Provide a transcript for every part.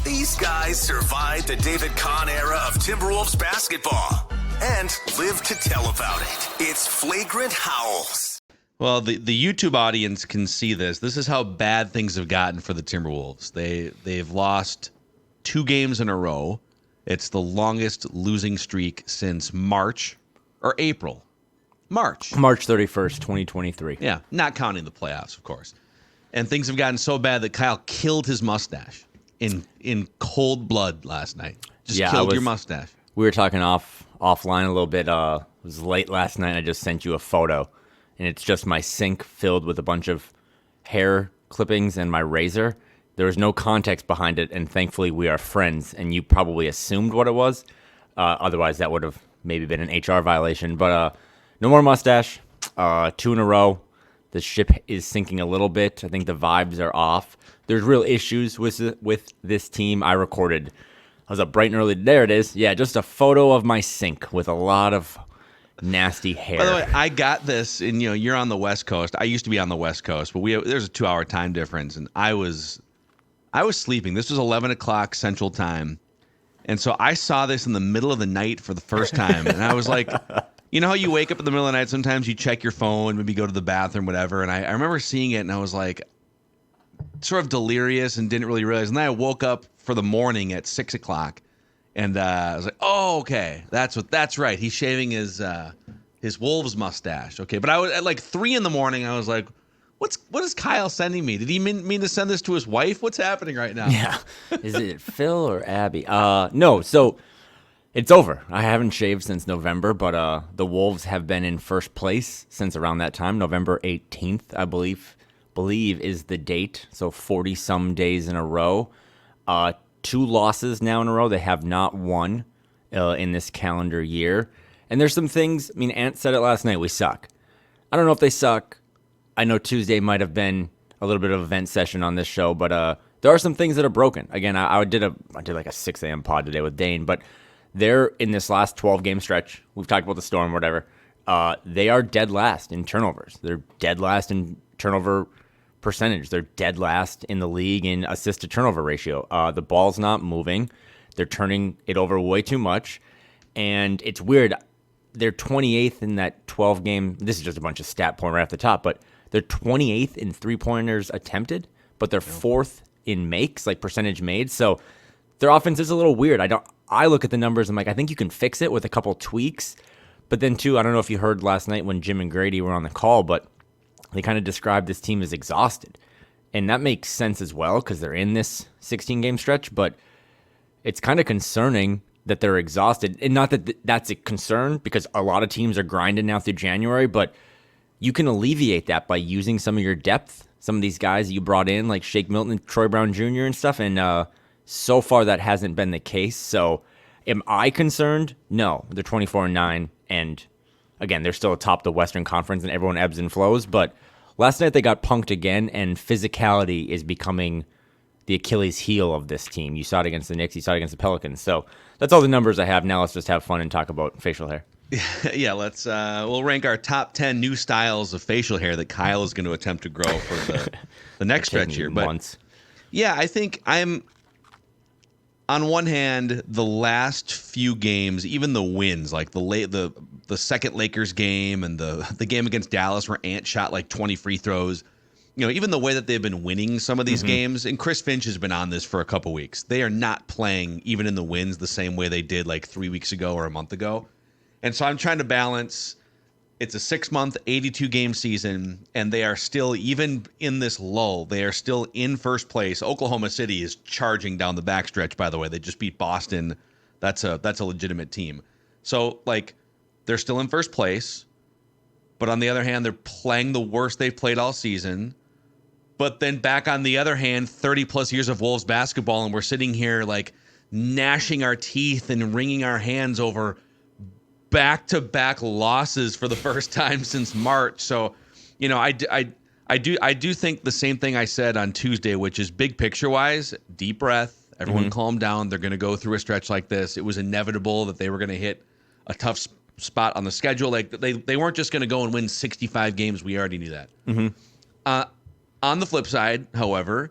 These guys survived the David Kahn era of Timberwolves basketball and live to tell about it. It's Flagrant Howls. Well, the YouTube audience can see this. This is how bad things have gotten for the Timberwolves. They've lost 2 games in a row. It's the longest losing streak since March or April. March 31st, 2023. Yeah, not counting the playoffs, of course. And things have gotten so bad that Kyle killed his mustache in cold blood last night. Just killed your mustache. We were talking offline a little bit. It was late last night. I just sent you a photo, and it's just my sink filled with a bunch of hair clippings and my razor. There was no context behind it, and thankfully we are friends, and you probably assumed what it was. Otherwise, that would have maybe been an HR violation. But no more mustache. 2 in a row. The ship is sinking a little bit. I think the vibes are off. There's real issues with this team. I was up bright and early. There it is. Yeah, just a photo of my sink with a lot of nasty hair. By the way, I got this, and you're on the West Coast. I used to be on the West Coast, but there's a 2-hour time difference, and I was sleeping. This was 11 o'clock Central Time, and so I saw this in the middle of the night for the first time, and I was like, you know how you wake up in the middle of the night, sometimes you check your phone, maybe go to the bathroom, whatever, and I remember seeing it, and I was like, sort of delirious and didn't really realize. And then I woke up for the morning at 6 o'clock, and I was like, "Oh, okay, that's right. He's shaving his Wolves mustache." Okay, but I was at like 3 in the morning. I was like, "What is Kyle sending me? Did he mean to send this to his wife? What's happening right now?" Yeah, is it Phil or Abby? No. So it's over. I haven't shaved since November, but the Wolves have been in first place since around that time, November 18th, I believe is the date. So 40-some days in a row. 2 losses now in a row. They have not won in this calendar year. And there's some things, Ant said it last night, we suck. I don't know if they suck. I know Tuesday might have been a little bit of a vent session on this show, but there are some things that are broken. Again, I did like a 6 a.m. pod today with Dane, but they're in this last 12-game stretch. We've talked about the Storm, whatever. They are dead last in turnovers. They're dead last in turnover percentage. They're dead last in the league in assist to turnover ratio. The ball's not moving. They're turning it over way too much. And it's weird. They're 28th in that 12-game. This is just a bunch of stat point right off the top, but they're 28th in 3-pointers attempted, but they're 4th in makes, like percentage made. So their offense is a little weird. I look at the numbers, I'm like, I think you can fix it with a couple tweaks. But then, too, I don't know if you heard last night when Jim and Grady were on the call, but they kind of described this team as exhausted. And that makes sense as well because they're in this 16-game stretch, but it's kind of concerning that they're exhausted. And not that that's a concern because a lot of teams are grinding now through January, but you can alleviate that by using some of your depth, some of these guys you brought in like Shake Milton, Troy Brown Jr. and stuff, and so far that hasn't been the case. So am I concerned? No. They're 24-9, and again, they're still atop the Western Conference and everyone ebbs and flows, but last night they got punked again, and physicality is becoming the Achilles heel of this team. You saw it against the Knicks. You saw it against the Pelicans. So that's all the numbers I have. Now let's just have fun and talk about facial hair. Yeah, we'll rank our top 10 new styles of facial hair that Kyle is going to attempt to grow for the next stretch here. But months. Yeah, I think I'm, on one hand, the last few games, even the wins, like the second Lakers game and the game against Dallas where Ant shot like 20 free throws, even the way that they've been winning some of these games, and Chris Finch has been on this for a couple weeks. They are not playing, even in the wins, the same way they did like 3 weeks ago or a month ago. And so I'm trying to balance, it's a 6-month, 82-game season, and they are still, even in this lull, they are still in first place. Oklahoma City is charging down the backstretch, by the way. They just beat Boston. That's a legitimate team. So, they're still in first place, but on the other hand, they're playing the worst they've played all season. But then back on the other hand, 30-plus years of Wolves basketball, and we're sitting here, gnashing our teeth and wringing our hands over back-to-back losses for the first time since March. So, I do think the same thing I said on Tuesday, which is big picture-wise, deep breath, everyone calm down. They're going to go through a stretch like this. It was inevitable that they were going to hit a tough spot on the schedule. They weren't just going to go and win 65 games. We already knew that. On the flip side, however,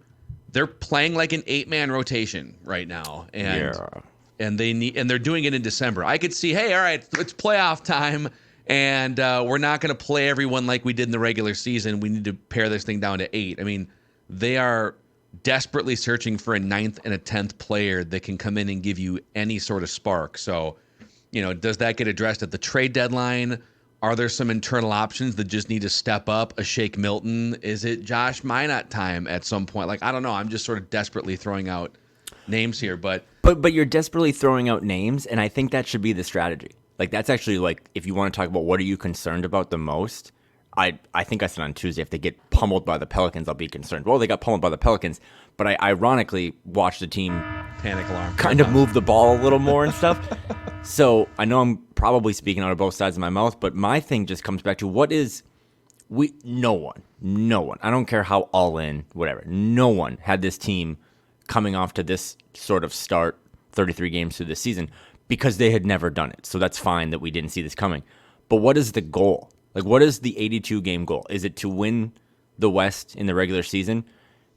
they're playing like an 8-man rotation right now, and they're doing it in December. I could see, hey, all right, it's playoff time, and we're not going to play everyone like we did in the regular season. We need to pare this thing down to 8. I mean, they are desperately searching for a 9th and a 10th player that can come in and give you any sort of spark. So, does that get addressed at the trade deadline? Are there some internal options that just need to step up? A Shake Milton? Is it Josh Minott time at some point? Like, I don't know. I'm just sort of desperately throwing out names here, but you're desperately throwing out names, and I think that should be the strategy. Like, that's actually, like, if you want to talk about what are you concerned about the most, I think I said on Tuesday, if they get pummeled by the Pelicans, I'll be concerned. Well, they got pummeled by the Pelicans, but I ironically watched the team panic alarm kind of move the ball a little more and stuff. So I know I'm probably speaking out of both sides of my mouth, but my thing just comes back to no one, I don't care how all in, whatever, no one had this team coming off to this sort of start 33 games through this season because they had never done it. So that's fine that we didn't see this coming. But what is the goal? Like, what is the 82-game goal? Is it to win the West in the regular season?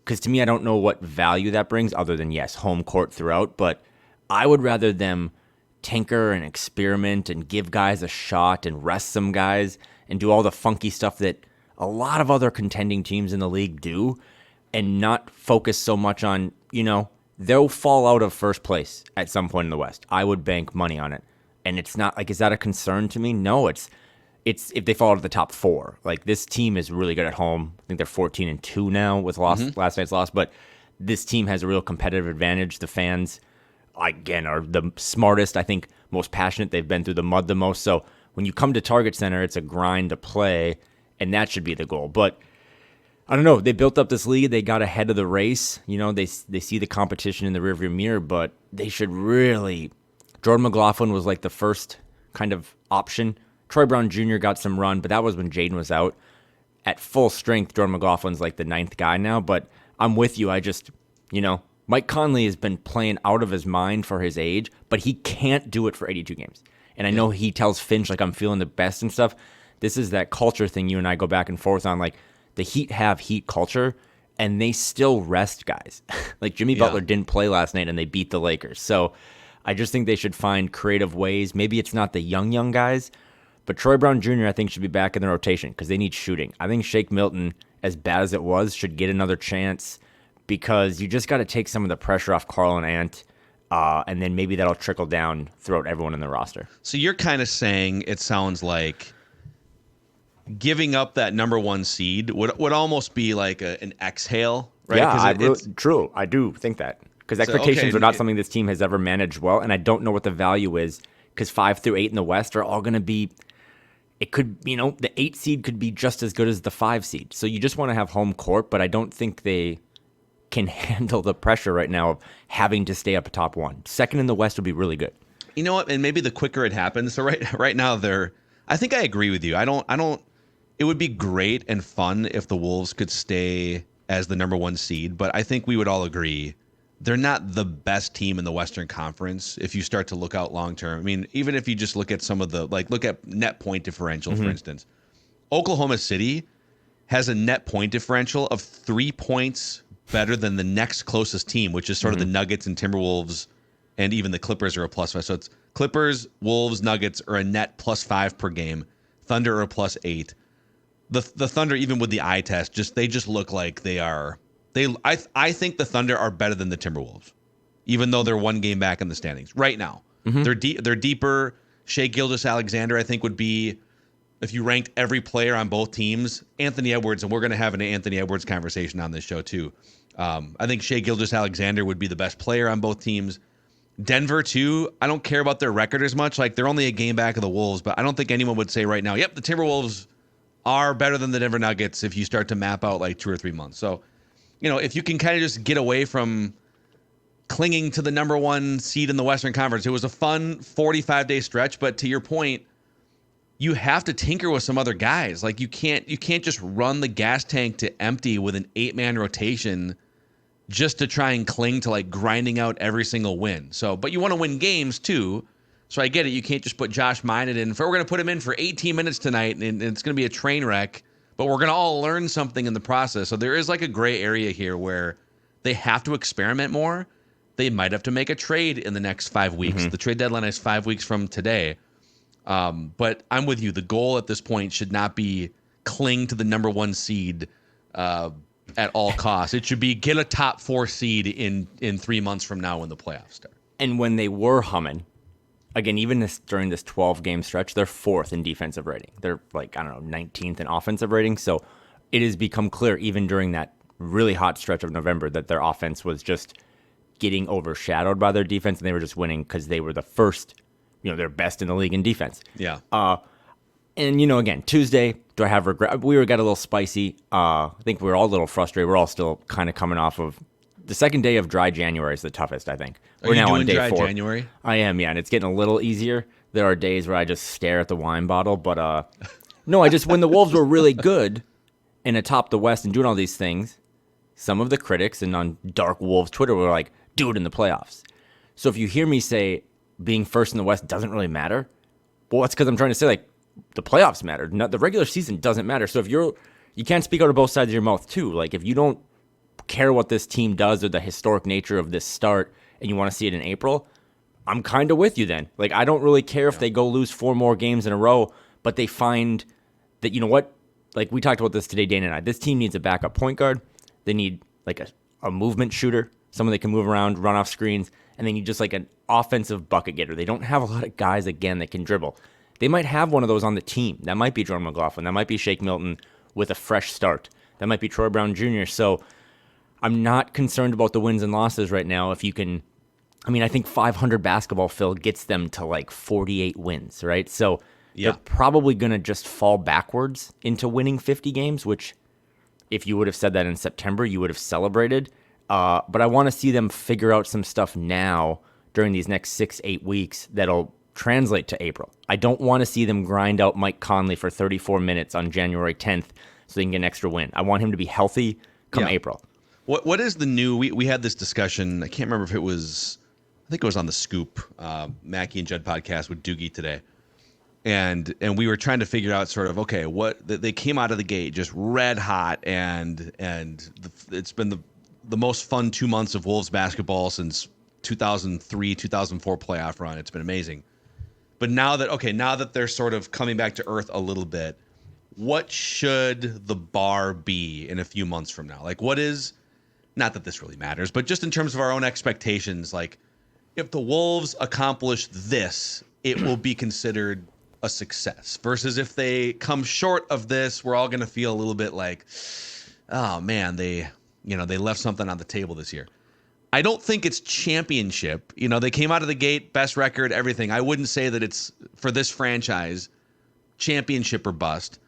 Because to me, I don't know what value that brings other than, yes, home court throughout. But I would rather them tinker and experiment and give guys a shot and rest some guys and do all the funky stuff that a lot of other contending teams in the league do and not focus so much on, they'll fall out of first place at some point in the West. I would bank money on it. And it's not like, is that a concern to me? No, it's if they fall out of the top 4. Like, this team is really good at home. I think they're 14-2 now with last night's loss. But this team has a real competitive advantage. The fans, again, are the smartest, I think, most passionate. They've been through the mud the most. So when you come to Target Center, it's a grind to play, and that should be the goal. But I don't know. They built up this lead. They got ahead of the race. They see the competition in the rearview mirror, but they should really. Jordan McLaughlin was like the first kind of option. Troy Brown Jr. got some run, but that was when Jaden was out. At full strength, Jordan McLaughlin's like the 9th guy now, but I'm with you. I just, Mike Conley has been playing out of his mind for his age, but he can't do it for 82 games. And I know he tells Finch, like, I'm feeling the best and stuff. This is that culture thing you and I go back and forth on. Like, the Heat have Heat culture, and they still rest guys. Like, Jimmy Butler didn't play last night, and they beat the Lakers. So I just think they should find creative ways. Maybe it's not the young guys, but Troy Brown Jr., I think, should be back in the rotation because they need shooting. I think Shake Milton, as bad as it was, should get another chance because you just got to take some of the pressure off Karl and Ant, and then maybe that'll trickle down throughout everyone in the roster. So you're kind of saying it sounds like giving up that number 1 seed would almost be like an exhale, right? Yeah, true. I do think that because expectations are not something this team has ever managed well, and I don't know what the value is because 5 through 8 in the West are all going to be. It could, the 8 seed could be just as good as the 5 seed. So you just want to have home court, but I don't think they can handle the pressure right now of having to stay up top 1. Second in the West would be really good. You know what? And maybe the quicker it happens. So right now I think I agree with you. I don't. It would be great and fun if the Wolves could stay as the number 1 seed, but I think we would all agree they're not the best team in the Western Conference if you start to look out long term. I mean, even if you just look at some of the, look at net point differential, for instance. Oklahoma City has a net point differential of 3 points better than the next closest team, which is sort of the Nuggets and Timberwolves, and even the Clippers are a +5. So it's Clippers, Wolves, Nuggets are a net +5 per game. Thunder are a +8. The Thunder, even with the eye test, they just look like they are. I think the Thunder are better than the Timberwolves, even though they're 1 game back in the standings right now. They're deeper. Shai Gilgeous-Alexander, I think, would be, if you ranked every player on both teams, Anthony Edwards, and we're going to have an Anthony Edwards conversation on this show too. I think Shai Gilgeous-Alexander would be the best player on both teams. Denver too. I don't care about their record as much. Like, they're only a game back of the Wolves, but I don't think anyone would say right now, yep, the Timberwolves are better than the Denver Nuggets if you start to map out like 2 or 3 months. So, if you can kind of just get away from clinging to the number 1 seed in the Western Conference, it was a fun 45-day stretch, but to your point, you have to tinker with some other guys. Like, you can't just run the gas tank to empty with an 8-man rotation just to try and cling to like grinding out every single win. So, but you want to win games too. So I get it. You can't just put Josh Minott in. We're going to put him in for 18 minutes tonight, and it's going to be a train wreck, but we're going to all learn something in the process. So there is like a gray area here where they have to experiment more. They might have to make a trade in the next 5 weeks. The trade deadline is 5 weeks from today. But I'm with you. The goal at this point should not be cling to the number 1 seed at all costs. It should be get a top 4 seed in 3 months from now when the playoffs start. And when they were humming, again, even during this 12-game stretch, they're 4th in defensive rating. They're 19th in offensive rating. So it has become clear, even during that really hot stretch of November, that their offense was just getting overshadowed by their defense, and they were just winning because they were the first, they're best in the league in defense. Yeah. And, again, Tuesday, do I have regret? We got a little spicy. I think we were all a little frustrated. We're all still kind of coming off of the second day of dry January is the toughest, I think. We're now on day 4. January? I am, yeah, and it's getting a little easier. There are days where I just stare at the wine bottle, but no, when the Wolves were really good and atop the West and doing all these things, some of the critics and on Dark Wolves Twitter were like, do it in the playoffs. So if you hear me say being first in the West doesn't really matter, well, that's because I'm trying to say, the playoffs matter. The regular season doesn't matter. So if you can't speak out of both sides of your mouth too. If you don't care what this team does or the historic nature of this start and you want to see it in April, I'm kind of with you then. I don't really care if they go lose 4 more games in a row, but they find that, we talked about this today, Dana and I, this team needs a backup point guard. They need a movement shooter, someone that can move around, run off screens, and they need just an offensive bucket getter. They don't have a lot of guys, again, that can dribble. They might have one of those on the team. That might be Jordan McLaughlin. That might be Shake Milton with a fresh start. That might be Troy Brown Jr. So I'm not concerned about the wins and losses right now. If you can, I think 500 basketball, Phil, gets them to 48 wins, right? So they're probably going to just fall backwards into winning 50 games, which if you would have said that in September, you would have celebrated. But I want to see them figure out some stuff now during these next 6-8 weeks that'll translate to April. I don't want to see them grind out Mike Conley for 34 minutes on January 10th so they can get an extra win. I want him to be healthy come April. What is the new? We had this discussion. I can't remember if it was. I think it was on the Scoop, Mackey and Judd podcast with Doogie today, and we were trying to figure out sort of what they came out of the gate just red hot, and it's been the most fun 2 months of Wolves basketball since 2003 2004 playoff run. It's been amazing. But now that they're sort of coming back to earth a little bit, what should the bar be in a few months from now? What is, not that this really matters, but just in terms of our own expectations, if the Wolves accomplish this, it will be considered a success, versus if they come short of this, we're all going to feel a little bit oh man, they left something on the table this year. I don't think it's championship. They came out of the gate, best record, everything. I wouldn't say that it's, for this franchise, championship or bust.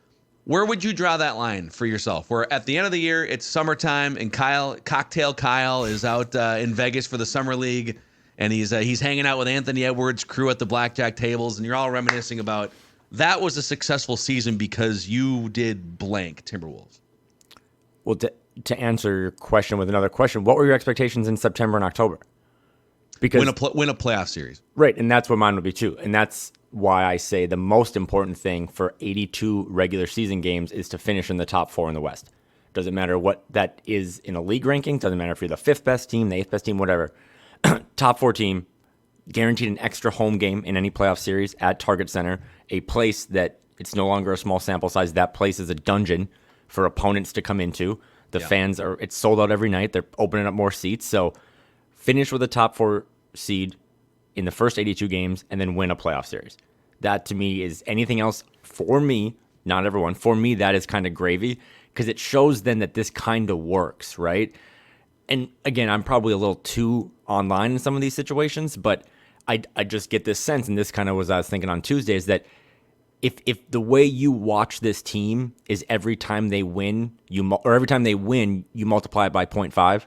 Where would you draw that line for yourself? Where at the end of the year, it's summertime, and Cocktail Kyle is out in Vegas for the Summer League, and he's hanging out with Anthony Edwards' crew at the blackjack tables, and you're all reminiscing about, that was a successful season because you did blank Timberwolves. Well, to answer your question with another question, what were your expectations in September and October? Because win a playoff series. Right, and that's what mine would be too. And that's why I say the most important thing for 82 regular season games is to finish in the top 4 in the West. Doesn't matter what that is in a league ranking. Doesn't matter if you're the 5th best team, the 8th best team, whatever. Top 4 team, guaranteed an extra home game in any playoff series at Target Center, a place that it's no longer a small sample size. That place is a dungeon for opponents to come into. The fans it's sold out every night. They're opening up more seats. So finish with a top 4 seed in the first 82 games and then win a playoff series. That to me is anything else for me, not everyone. For me, that is kind of gravy because it shows then that this kind of works, right? And again, I'm probably a little too online in some of these situations, but I just get this sense, and this kind of was I was thinking on Tuesday, is that if the way you watch this team is every time they win, you multiply it by 0.5,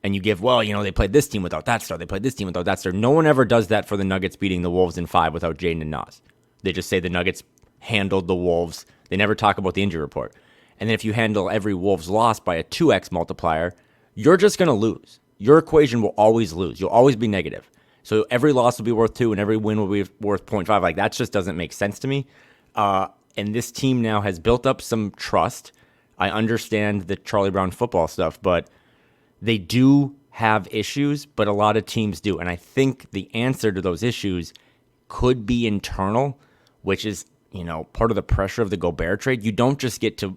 and you give, they played this team without that star, they played this team without that star. No one ever does that for the Nuggets beating the Wolves in 5 without Jaden and Nas. They just say the Nuggets handled the Wolves. They never talk about the injury report. And then if you handle every Wolves loss by a 2x multiplier, you're just going to lose. Your equation will always lose. You'll always be negative. So every loss will be worth 2 and every win will be worth 0.5. That just doesn't make sense to me. And this team now has built up some trust. I understand the Charlie Brown football stuff, but They do have issues, but a lot of teams do. And I think the answer to those issues could be internal, which is, part of the pressure of the Gobert trade. You don't just get to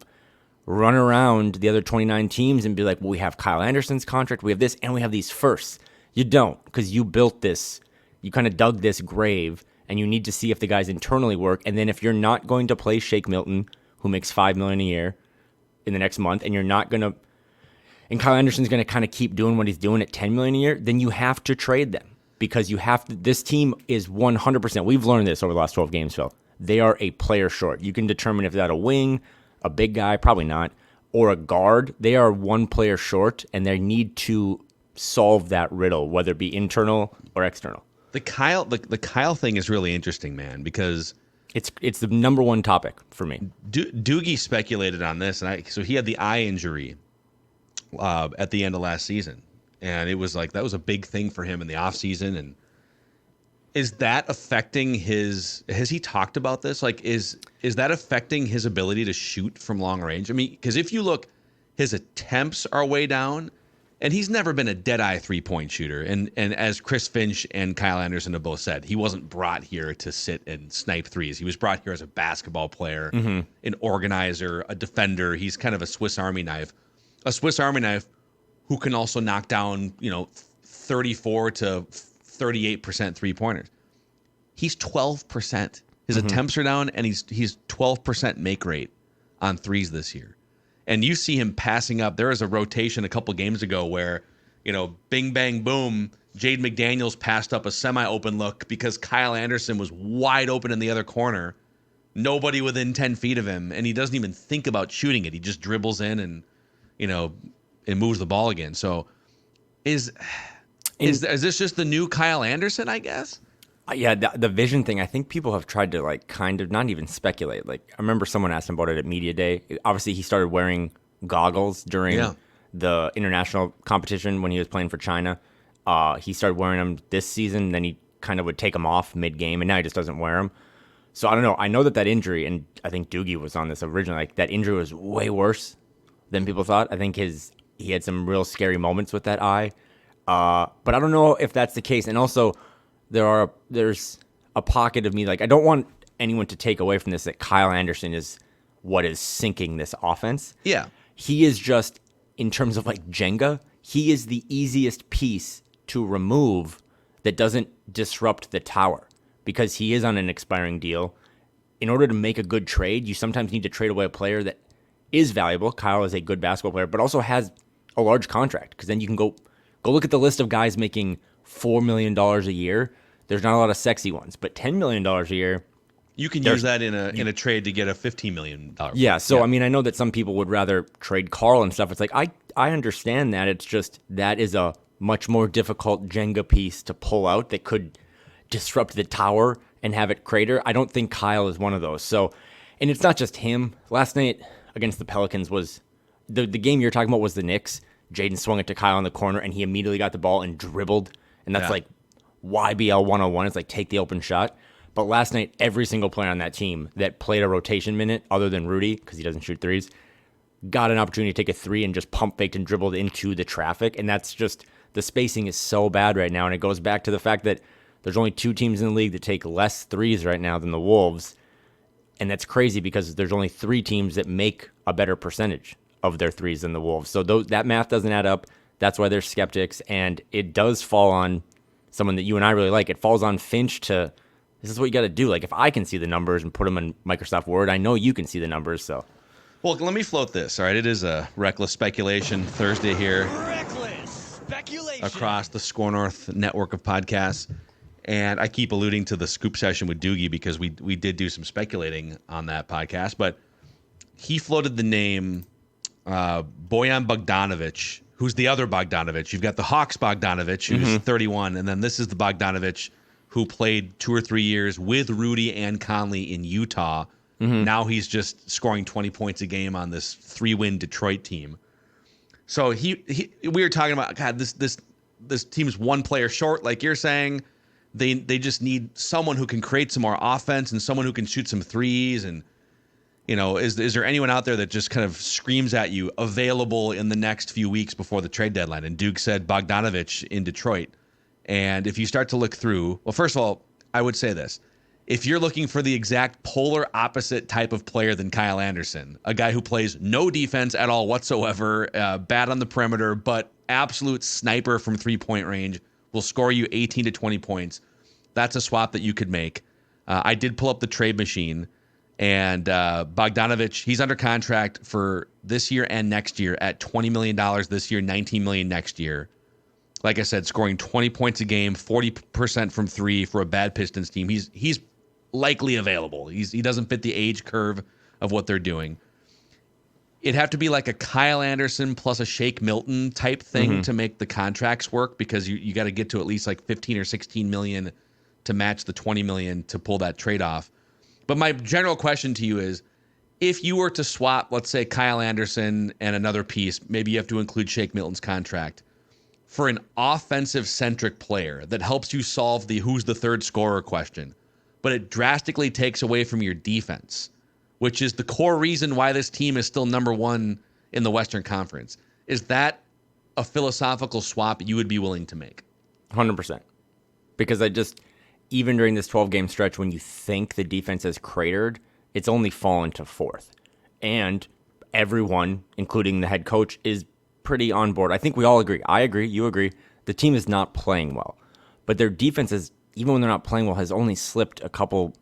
run around the other 29 teams and be like, well, we have Kyle Anderson's contract, we have this, and we have these firsts. You don't, because you built this, you kind of dug this grave, and you need to see if the guys internally work. And then if you're not going to play Shake Milton, who makes $5 million a year in the next month, and you're not going to, and Kyle Anderson's going to kind of keep doing what he's doing at $10 million a year, then you have to trade them, because you have to. This team is 100%. We've learned this over the last 12 games, Phil. They are a player short. You can determine if that's a wing, a big guy, probably not, or a guard. They are one player short, and they need to solve that riddle, whether it be internal or external. The Kyle thing is really interesting, man, because it's the number one topic for me. Doogie speculated on this, and so he had the eye injury at the end of last season, and it was like that was a big thing for him in the offseason. And is that affecting his? Has he talked about this? Like, is that affecting his ability to shoot from long range? I mean, because if you look, his attempts are way down. And he's never been a dead-eye three-point shooter. And as Chris Finch and Kyle Anderson have both said, he wasn't brought here to sit and snipe threes. He was brought here as a basketball player, an organizer, a defender. He's kind of a Swiss Army knife. A Swiss Army knife who can also knock down, 34 to 38% three-pointers. He's 12%. His attempts are down, and he's 12% make rate on threes this year. And you see him passing up. There was a rotation a couple games ago where, bing, bang, boom, Jade McDaniels passed up a semi-open look because Kyle Anderson was wide open in the other corner. Nobody within 10 feet of him, and he doesn't even think about shooting it. He just dribbles in and, it moves the ball again. So is this just the new Kyle Anderson, I guess? Yeah, the vision thing, I think people have tried to kind of not even speculate. I remember someone asked him about it at Media Day. Obviously, he started wearing goggles during the international competition when he was playing for China. He started wearing them this season, then he kind of would take them off mid-game, and now he just doesn't wear them. So I don't know. I know that injury, and I think Doogie was on this originally, that injury was way worse than people thought. I think he had some real scary moments with that eye. But I don't know if that's the case. And also, there's a pocket of me, I don't want anyone to take away from this that Kyle Anderson is what is sinking this offense. Yeah. He is just, in terms of Jenga, he is the easiest piece to remove that doesn't disrupt the tower, because he is on an expiring deal. In order to make a good trade, you sometimes need to trade away a player that is valuable. Kyle is a good basketball player, but also has a large contract, because then you can go look at the list of guys making $4 million a year. There's not a lot of sexy ones, but $10 million a year. You can use that in a trade to get a $15 million. Yeah. So, I mean, I know that some people would rather trade Karl and stuff. It's I understand that. It's just that is a much more difficult Jenga piece to pull out that could disrupt the tower and have it crater. I don't think Kyle is one of those. So, and it's not just him. Last night against the Pelicans was the game you're talking about was the Knicks. Jaden swung it to Kyle in the corner, and he immediately got the ball and dribbled. And that's YBL 101. It's take the open shot. But last night, every single player on that team that played a rotation minute, other than Rudy, because he doesn't shoot threes, got an opportunity to take a three and just pump faked and dribbled into the traffic. And that's just, the spacing is so bad right now. And it goes back to the fact that there's only two teams in the league that take less threes right now than the Wolves. And that's crazy because there's only three teams that make a better percentage of their threes than the Wolves. So that math doesn't add up. That's why they're skeptics. And it does fall on someone that you and I really like. It falls on Finch to, this is what you got to do. If I can see the numbers and put them in Microsoft Word, I know you can see the numbers. So, well, let me float this. All right, it is a reckless speculation Thursday here. Reckless speculation across the Score North network of podcasts. And I keep alluding to the scoop session with Doogie because we did do some speculating on that podcast. But he floated the name Bojan Bogdanovic, who's the other Bogdanovic. You've got the Hawks Bogdanovic, who's 31, and then this is the Bogdanovic who played 2 or 3 years with Rudy and Conley in Utah. Now he's just scoring 20 points a game on this 3-win Detroit team. So we were talking about, God, this team's one player short, like you're saying. They just need someone who can create some more offense and someone who can shoot some threes. And is there anyone out there that just kind of screams at you available in the next few weeks before the trade deadline? And Duke said Bogdanovich in Detroit. And if you start to look through, well, first of all, I would say this. If you're looking for the exact polar opposite type of player than Kyle Anderson, a guy who plays no defense at all whatsoever, bad on the perimeter, but absolute sniper from three-point range, will score you 18 to 20 points, that's a swap that you could make. I did pull up the trade machine, and Bogdanovich, he's under contract for this year and next year at $20 million this year, $19 million next year. Like I said, scoring 20 points a game, 40% from three for a bad Pistons team. He's likely available. He doesn't fit the age curve of what they're doing. It'd have to be like a Kyle Anderson plus a Shake Milton type thing to make the contracts work, because you got to get to at least like 15 or 16 million to match the 20 million to pull that trade off. But my general question to you is, if you were to swap, let's say, Kyle Anderson and another piece, maybe you have to include Shake Milton's contract, for an offensive-centric player that helps you solve the who's the third scorer question, but it drastically takes away from your defense, which is the core reason why this team is still number one in the Western Conference. Is that a philosophical swap you would be willing to make? 100%. Because even during this 12-game stretch, when you think the defense has cratered, it's only fallen to fourth. And everyone, including the head coach, is pretty on board. I think we all agree. I agree. You agree. The team is not playing well. But their defense is, even when they're not playing well, has only slipped a couple,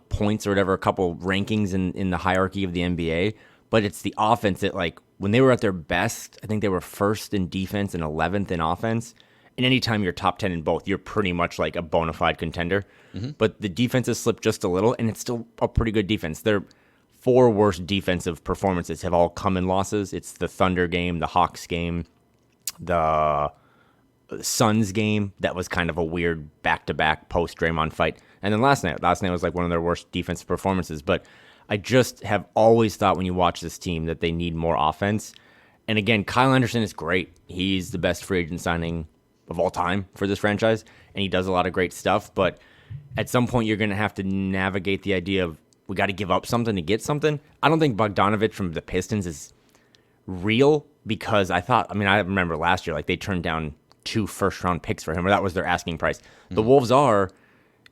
points or whatever, a couple rankings in the hierarchy of the NBA. But it's the offense that, like, when they were at their best, I think they were first in defense and 11th in offense. And anytime you're top 10 in both, you're pretty much like a bona fide contender. But the defense has slipped just a little, and it's still a pretty good defense. Their four worst defensive performances have all come in losses. It's the Thunder game, the Hawks game, the Suns game. That was kind of a weird back-to-back post-Draymond fight. And then last night was like one of their worst defensive performances. But I just have always thought when you watch this team that they need more offense. And again, Kyle Anderson is great. He's the best free agent signing of all time for this franchise, and he does a lot of great stuff. But at some point, you're going to have to navigate the idea of we got to give up something to get something. I don't think Bogdanovich from the Pistons is real, because I remember last year, like, they turned down 2 first-round picks for him, or that was their asking price. The Wolves are,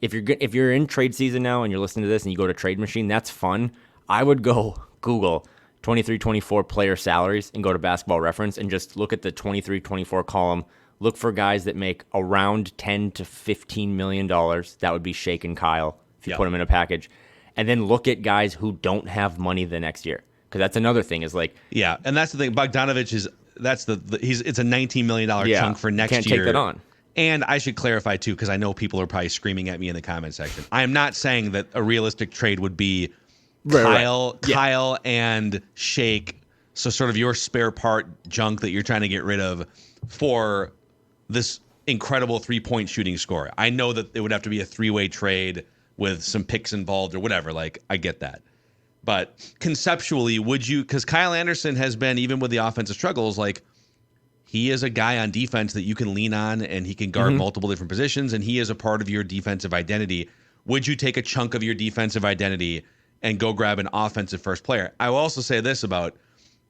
if you're in trade season now and you're listening to this and you go to Trade Machine, that's fun. I would go Google 23-24 player salaries and go to Basketball Reference and just look at the 23-24 column. Look for guys that make around $10 to $15 million. That would be Shake and Kyle if you put them in a package. And then look at guys who don't have money the next year, because that's another thing. Is like, yeah, and that's the thing. Bogdanovich it's a $19 million chunk for next year. Can't take that on. And I should clarify too, because I know people are probably screaming at me in the comment section. I am not saying that a realistic trade would be Kyle and Shake, so sort of your spare part junk that you're trying to get rid of for this incredible 3-point shooting score. I know that it would have to be a 3-way trade with some picks involved or whatever. Like, I get that. But conceptually, would you, because Kyle Anderson has been, even with the offensive struggles, like, he is a guy on defense that you can lean on, and he can guard multiple different positions, and he is a part of your defensive identity. Would you take a chunk of your defensive identity and go grab an offensive first player? I will also say this about,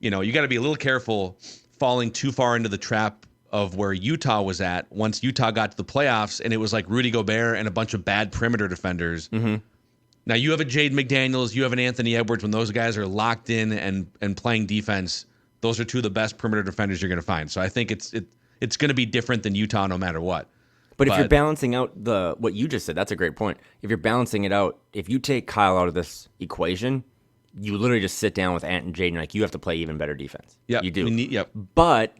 you got to be a little careful falling too far into the trap of where Utah was at once Utah got to the playoffs, and it was like Rudy Gobert and a bunch of bad perimeter defenders. Now you have a Jaden McDaniels, you have an Anthony Edwards. When those guys are locked in and playing defense, those are two of the best perimeter defenders you're going to find. So I think it's going to be different than Utah no matter what. But if you're balancing out what you just said, that's a great point. If you're balancing it out, if you take Kyle out of this equation, you literally just sit down with Ant and Jaden, like, you have to play even better defense. Yeah, you do. But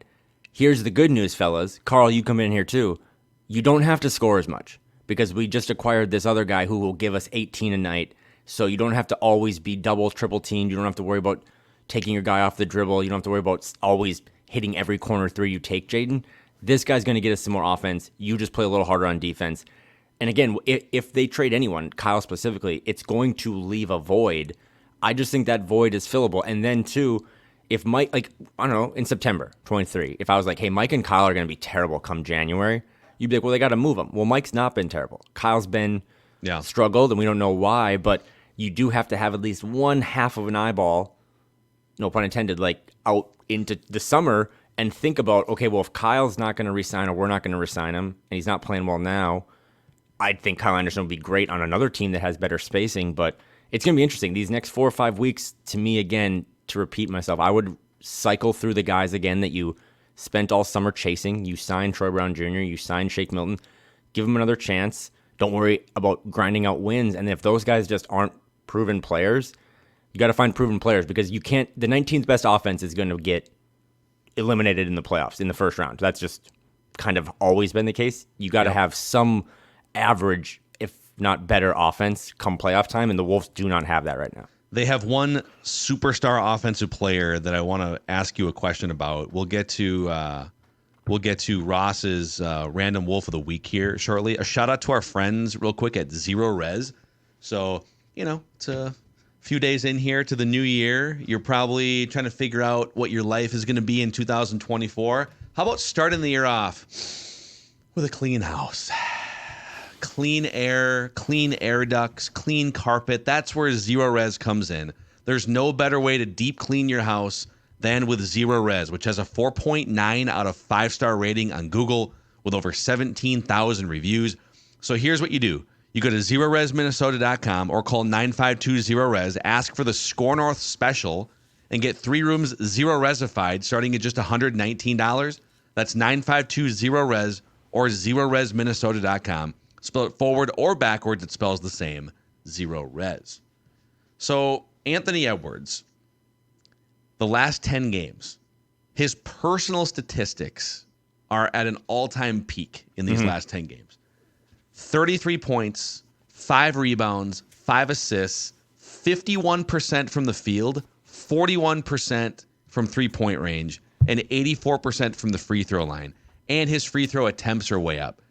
But here's the good news, fellas. Carl, you come in here too. You don't have to score as much, because we just acquired this other guy who will give us 18 a night. So you don't have to always be double, triple teamed. You don't have to worry about taking your guy off the dribble. You don't have to worry about always hitting every corner three you take, Jaden. This guy's going to get us some more offense. You just play a little harder on defense. And again, if they trade anyone, Kyle specifically, it's going to leave a void. I just think that void is fillable. And then, too, if Mike, like, I don't know, in September 23, if I was like, hey, Mike and Kyle are going to be terrible come January, you'd be like, well, they got to move them. Well, Mike's not been terrible. Kyle's been struggled, and we don't know why, but you do have to have at least one half of an eyeball, no pun intended, like out into the summer and think about, okay, well, if Kyle's not going to resign or we're not going to resign him and he's not playing well now, I think Kyle Anderson would be great on another team that has better spacing, but it's going to be interesting. These next 4 or 5 weeks, to me, again, to repeat myself, I would cycle through the guys again that you spent all summer chasing. You signed Troy Brown Jr., you signed Shake Milton. Give them another chance. Don't worry about grinding out wins. And if those guys just aren't proven players, you got to find proven players because you can't. The 19th best offense is going to get eliminated in the playoffs in the first round. That's just kind of always been the case. You got to have some average, if not better, offense come playoff time, and the Wolves do not have that right now. They have one superstar offensive player that I want to ask you a question about. We'll get to Ross's random Wolf of the Week here shortly. A shout out to our friends real quick at Zero Res. So, it's a few days in here to the new year. You're probably trying to figure out what your life is going to be in 2024. How about starting the year off with a clean house? Clean air ducts, clean carpet. That's where Zero Res comes in. There's no better way to deep clean your house than with Zero Res, which has a 4.9 out of 5-star rating on Google with over 17,000 reviews. So here's what you do. You go to ZeroResMinnesota.com or call 952-0-RES, ask for the Score North special, and get 3 rooms Zero-Resified starting at just $119. That's 952-0-RES or ZeroResMinnesota.com. Spell it forward or backwards, it spells the same, Zero Res. So Anthony Edwards, the last 10 games, his personal statistics are at an all-time peak in these last 10 games. 33 points, 5 rebounds, 5 assists, 51% from the field, 41% from three-point range, and 84% from the free throw line. And his free throw attempts are way up.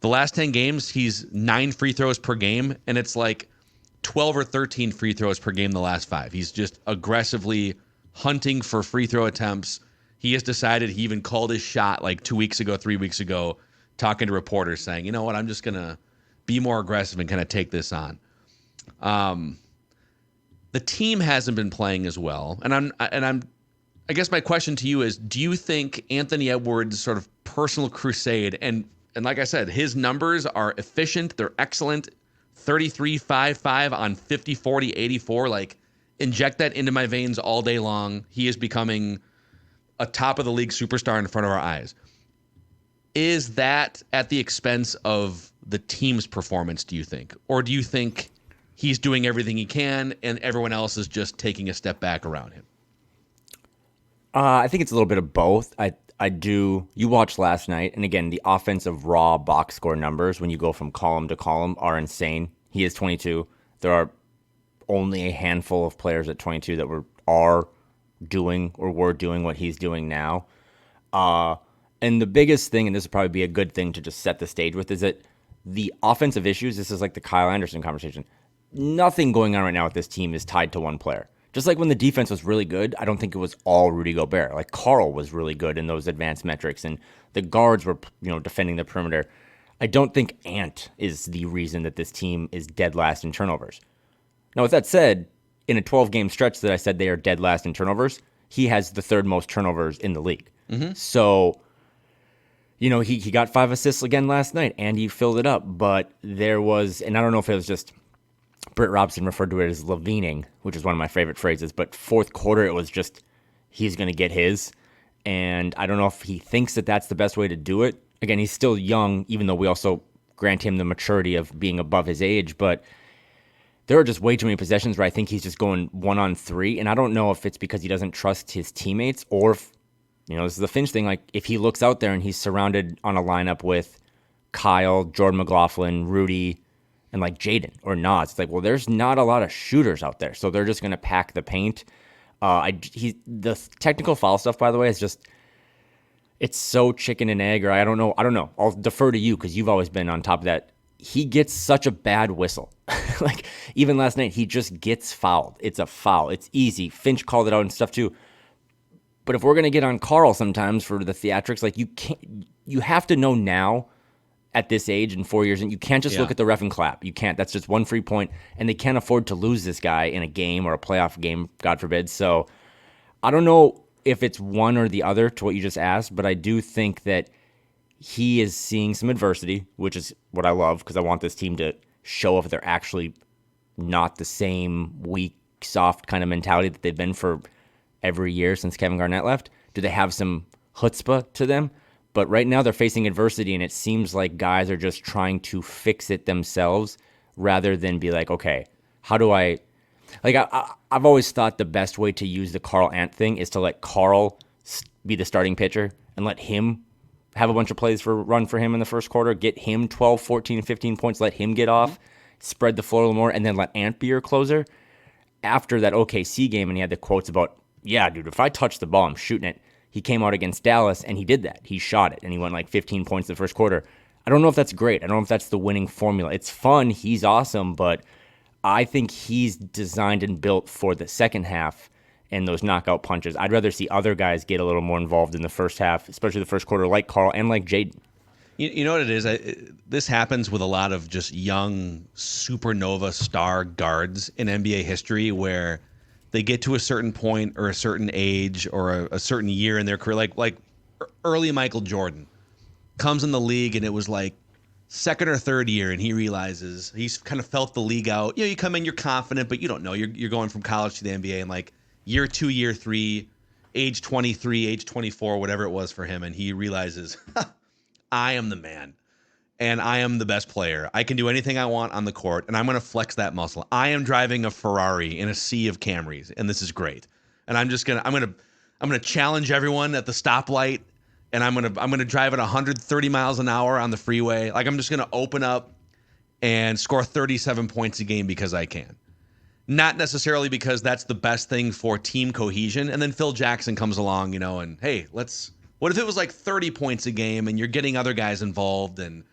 The last 10 games, he's 9 free throws per game, and it's like 12 or 13 free throws per game the last 5. He's just aggressively hunting for free throw attempts. He has decided, he even called his shot like 2 weeks ago, 3 weeks ago, talking to reporters saying, you know what, I'm just going to be more aggressive and kind of take this on. The team hasn't been playing as well. I guess my question to you is, do you think Anthony Edwards' sort of personal crusade, and like I said, his numbers are efficient, they're excellent, 33-5-5 on 50-40-84, like inject that into my veins all day long. He is becoming a top of the league superstar in front of our eyes. Is that at the expense of the team's performance, do you think? Or do you think he's doing everything he can and everyone else is just taking a step back around him? I think it's a little bit of both. I do. You watched last night, and again, the offensive raw box score numbers when you go from column to column are insane. He is 22. There are only a handful of players at 22 that are doing or were doing what he's doing now. And the biggest thing, and this would probably be a good thing to just set the stage with, is that the offensive issues, this is like the Kyle Anderson conversation. Nothing going on right now with this team is tied to one player. Just like when the defense was really good, I don't think it was all Rudy Gobert. Like Karl was really good in those advanced metrics, and the guards were, defending the perimeter. I don't think Ant is the reason that this team is dead last in turnovers. Now, with that said, in a 12-game stretch that I said they are dead last in turnovers, he has the 3rd most turnovers in the league. Mm-hmm. So, he got 5 assists again last night, and he filled it up. But there was, and I don't know if it was just Britt Robson referred to it as levining, which is one of my favorite phrases, but fourth quarter, it was just, he's going to get his. And I don't know if he thinks that that's the best way to do it. Again, he's still young, even though we also grant him the maturity of being above his age. But there are just way too many possessions where I think he's just going 1-on-3. And I don't know if it's because he doesn't trust his teammates or if, this is the Finch thing. Like if he looks out there and he's surrounded on a lineup with Kyle, Jordan McLaughlin, Rudy, and like Jaden or Nas, it's like, well, there's not a lot of shooters out there, so they're just going to pack the paint. The technical foul stuff, by the way, is just, it's so chicken and egg, or I don't know. I'll defer to you because you've always been on top of that. He gets such a bad whistle. Like even last night, he just gets fouled. It's a foul. It's easy. Finch called it out and stuff too. But if we're going to get on Karl sometimes for the theatrics, like you have to know now. at this age in 4 years, and you can't just look at the ref and clap. You can't. That's just one free point, and they can't afford to lose this guy in a game or a playoff game, God forbid. So I don't know if it's one or the other to what you just asked, but I do think that he is seeing some adversity, which is what I love because I want this team to show if they're actually not the same weak, soft kind of mentality that they've been for every year since Kevin Garnett left. Do they have some chutzpah to them? But right now they're facing adversity, and it seems like guys are just trying to fix it themselves rather than be like, okay, how do I... Like, I've always thought the best way to use the Karl-Ant thing is to let Karl be the starting pitcher and let him have a bunch of plays run for him in the first quarter, get him 12, 14, 15 points, let him get off, spread the floor a little more, and then let Ant be your closer. After that OKC game, and he had the quotes about, yeah, dude, if I touch the ball, I'm shooting it. He came out against Dallas, and he did that. He shot it, and he went like 15 points in the first quarter. I don't know if that's great. I don't know if that's the winning formula. It's fun. He's awesome, but I think he's designed and built for the second half and those knockout punches. I'd rather see other guys get a little more involved in the first half, especially the first quarter, like Karl and like Jaden. You know what it is? This happens with a lot of just young supernova star guards in NBA history where they get to a certain point or a certain age or a certain year in their career, like early Michael Jordan comes in the league and it was like second or third year and he realizes he's kind of felt the league out. You know, you come in, you're confident, but you don't know. You're going from college to the NBA and like year 2, year 3, age 23, age 24, whatever it was for him, and he realizes, I am the man. And I am the best player. I can do anything I want on the court, and I'm going to flex that muscle. I am driving a Ferrari in a sea of Camrys, and this is great. And I'm going to challenge everyone at the stoplight, and I'm going to drive at 130 miles an hour on the freeway. Like I'm just going to open up and score 37 points a game because I can. Not necessarily because that's the best thing for team cohesion. And then Phil Jackson comes along, and hey, what if it was like 30 points a game and you're getting other guys involved and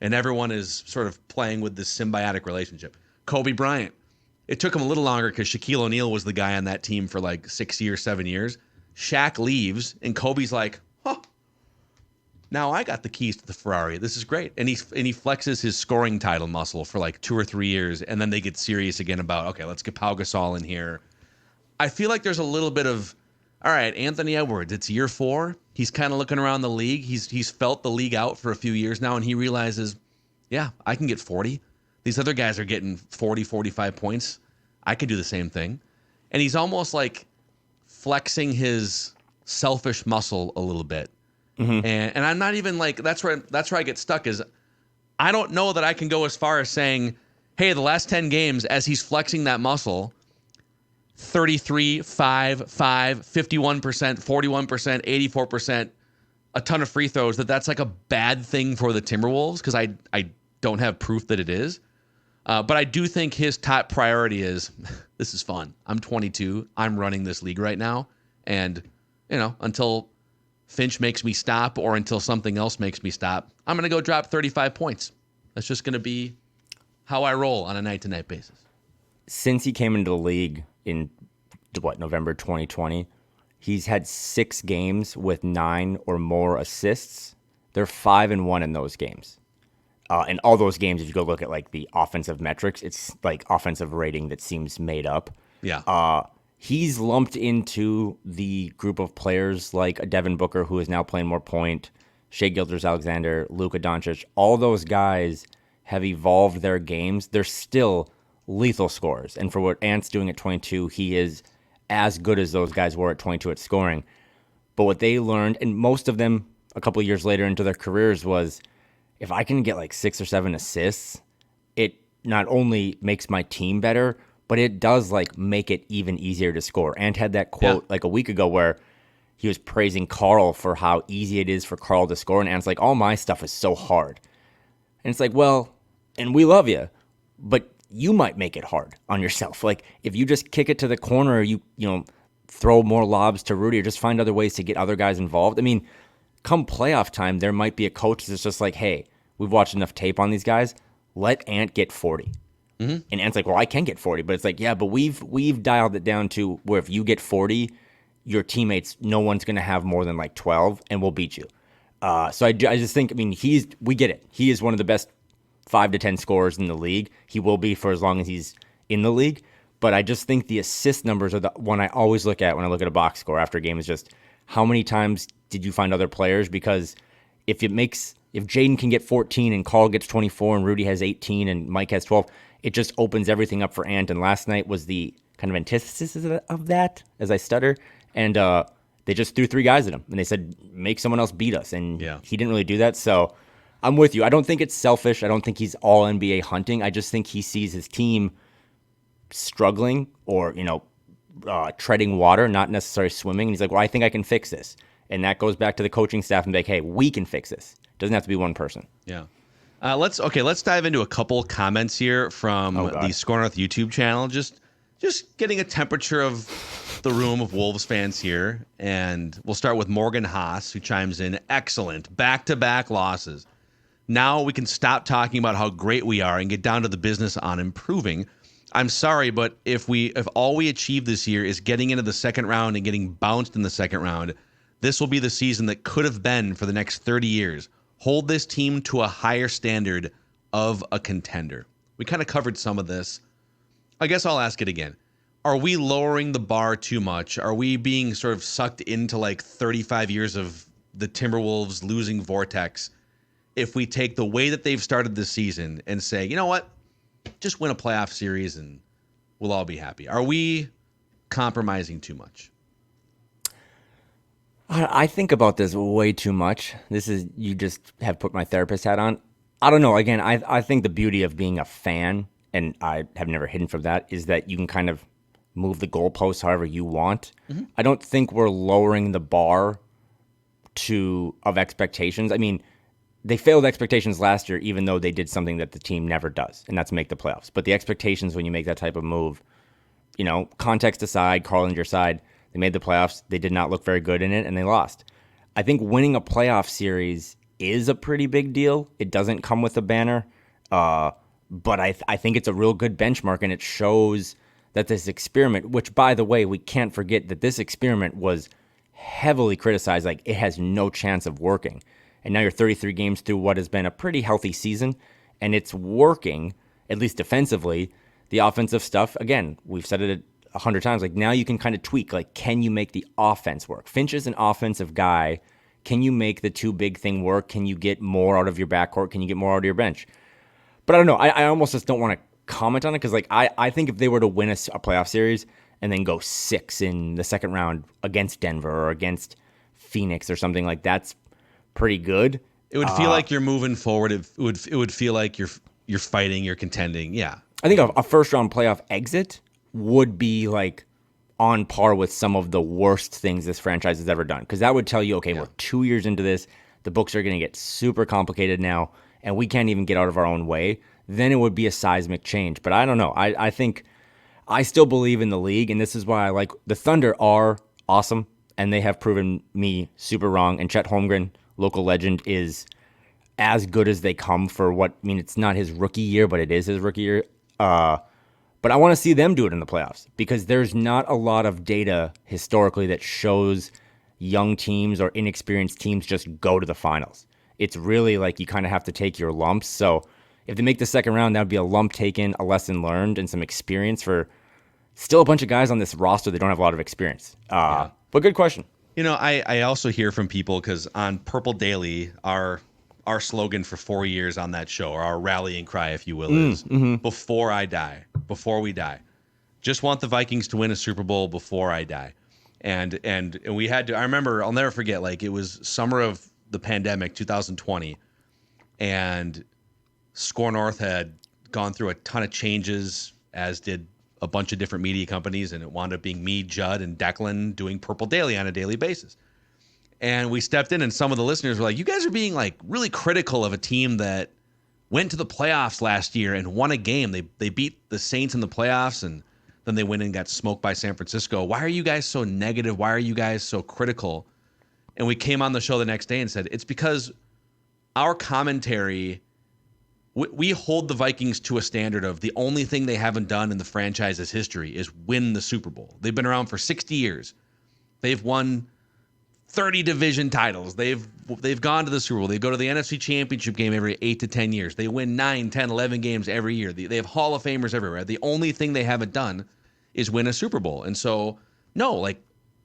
everyone is sort of playing with this symbiotic relationship. Kobe Bryant. It took him a little longer because Shaquille O'Neal was the guy on that team for like 6 years, 7 years. Shaq leaves, and Kobe's like, now I got the keys to the Ferrari. This is great. And he flexes his scoring title muscle for like 2 or 3 years, and then they get serious again about, okay, let's get Pau Gasol in here. I feel like there's a little bit of, all right, Anthony Edwards, it's year 4. He's kind of looking around the league. He's felt the league out for a few years now, and he realizes, yeah, I can get 40. These other guys are getting 40, 45 points. I could do the same thing. And he's almost like flexing his selfish muscle a little bit. Mm-hmm. And I'm not even like, that's where I get stuck is I don't know that I can go as far as saying, hey, the last 10 games as he's flexing that muscle, 33, 5, 5, 51%, 41%, 84%, a ton of free throws, that's like a bad thing for the Timberwolves because I don't have proof that it is. But I do think his top priority is, this is fun. I'm 22. I'm running this league right now. And, until Finch makes me stop or until something else makes me stop, I'm going to go drop 35 points. That's just going to be how I roll on a night-to-night basis. Since he came into the league in, November 2020, he's had 6 games with 9 or more assists. They're 5-1 in those games. And all those games, if you go look at like the offensive metrics, it's like offensive rating that seems made up. Yeah. He's lumped into the group of players like a Devin Booker, who is now playing more point, Shai Gilgeous-Alexander, Luka Doncic. All those guys have evolved their games. They're still lethal scorers. And for what Ant's doing at 22, he is as good as those guys were at 22 at scoring. But what they learned, and most of them a couple of years later into their careers, was if I can get like 6 or 7 assists, it not only makes my team better, but it does like make it even easier to score. Ant had that quote like a week ago where he was praising Karl for how easy it is for Karl to score. And Ant's like, all my stuff is so hard. And it's like, well, and we love you, but you might make it hard on yourself. Like if you just kick it to the corner, you throw more lobs to Rudy or just find other ways to get other guys involved. I mean, come playoff time, there might be a coach that's just like, hey, we've watched enough tape on these guys. Let Ant get 40. Mm-hmm. And Ant's like, well, I can get 40. But it's like, yeah, but we've dialed it down to where if you get 40, your teammates, no one's going to have more than like 12, and we'll beat you. So I just think, I mean, we get it. He is one of the best 5 to 10 scorers in the league. He will be for as long as he's in the league. But I just think the assist numbers are the one I always look at when I look at a box score after a game, is just how many times did you find other players? Because if Jaden can get 14 and Karl gets 24 and Rudy has 18 and Mike has 12, it just opens everything up for Ant. And last night was the kind of antithesis of that, as I stutter. And they just threw 3 guys at him, and they said, make someone else beat us. And he didn't really do that. So I'm with you. I don't think it's selfish. I don't think he's all NBA hunting. I just think he sees his team struggling or, treading water, not necessarily swimming. And he's like, well, I think I can fix this. And that goes back to the coaching staff and be like, hey, we can fix this. Doesn't have to be one person. Yeah. Let's dive into a couple comments here from the Score North YouTube channel. Just getting a temperature of the room of Wolves fans here. And we'll start with Morgan Haas, who chimes in, excellent, back-to-back losses. Now we can stop talking about how great we are and get down to the business on improving. I'm sorry, but if all we achieve this year is getting into the second round and getting bounced in the second round, this will be the season that could have been for the next 30 years. Hold this team to a higher standard of a contender. We kind of covered some of this. I guess I'll ask it again. Are we lowering the bar too much? Are we being sort of sucked into like 35 years of the Timberwolves losing vortex if we take the way that they've started this season and say, you know what? Just win a playoff series and we'll all be happy. Are we compromising too much? I think about this way too much. You just have put my therapist hat on. I don't know. Again, I think the beauty of being a fan, and I have never hidden from that, is that you can kind of move the goalposts however you want. Mm-hmm. I don't think we're lowering the bar of expectations. I mean, they failed expectations last year, even though they did something that the team never does, and that's make the playoffs. But the expectations when you make that type of move, context aside, Karl and your side, they made the playoffs. They did not look very good in it, and they lost. I think winning a playoff series is a pretty big deal. It doesn't come with a banner, but I think it's a real good benchmark, and it shows that this experiment, which, by the way, we can't forget that this experiment was heavily criticized, like it has no chance of working. And now you're 33 games through what has been a pretty healthy season, and it's working, at least defensively. The offensive stuff, again, we've said it 100 times, like now you can kind of tweak, like, can you make the offense work? Finch is an offensive guy. Can you make the two big thing work? Can you get more out of your backcourt? Can you get more out of your bench? But I don't know. I almost just don't want to comment on it because, like, I think if they were to win a playoff series and then go 6 in the second round against Denver or against Phoenix or something, like that's pretty good. It would feel like you're moving forward. It would feel like you're fighting, you're contending. Yeah. I think a first round playoff exit would be like on par with some of the worst things this franchise has ever done. Because that would tell you, okay, we're 2 years into this. The books are going to get super complicated now, and we can't even get out of our own way. Then it would be a seismic change. But I don't know. I think I still believe in the league, and this is why I like the Thunder are awesome, and they have proven me super wrong. And Chet Holmgren, local legend, is as good as they come for what, I mean, it's not his rookie year, but it is his rookie year. But I want to see them do it in the playoffs because there's not a lot of data historically that shows young teams or inexperienced teams just go to the finals. It's really like you kind of have to take your lumps. So if they make the second round, that would be a lump taken, a lesson learned, and some experience for still a bunch of guys on this roster that don't have a lot of experience. But good question. I also hear from people because on Purple Daily, our slogan for 4 years on that show, or our rallying cry, if you will, is before I die, before we die. Just want the Vikings to win a Super Bowl before I die. And we had to, I remember, I'll never forget, like it was summer of the pandemic, 2020, and Score North had gone through a ton of changes, as did a bunch of different media companies, and it wound up being me, Judd, and Declan doing Purple Daily on a daily basis. And we stepped in, and some of the listeners were like, you guys are being like really critical of a team that went to the playoffs last year and won a game. They beat the Saints in the playoffs, and then they went and got smoked by San Francisco. Why are you guys so negative? Why are you guys so critical? And we came on the show the next day and said, it's because our commentary, we hold the Vikings to a standard of the only thing they haven't done in the franchise's history is win the Super Bowl. They've been around for 60 years. They've won 30 division titles. They've gone to the Super Bowl. They go to the NFC Championship game every 8 to 10 years. They win 9, 10, 11 games every year. They have Hall of Famers everywhere. The only thing they haven't done is win a Super Bowl. And so, no, like,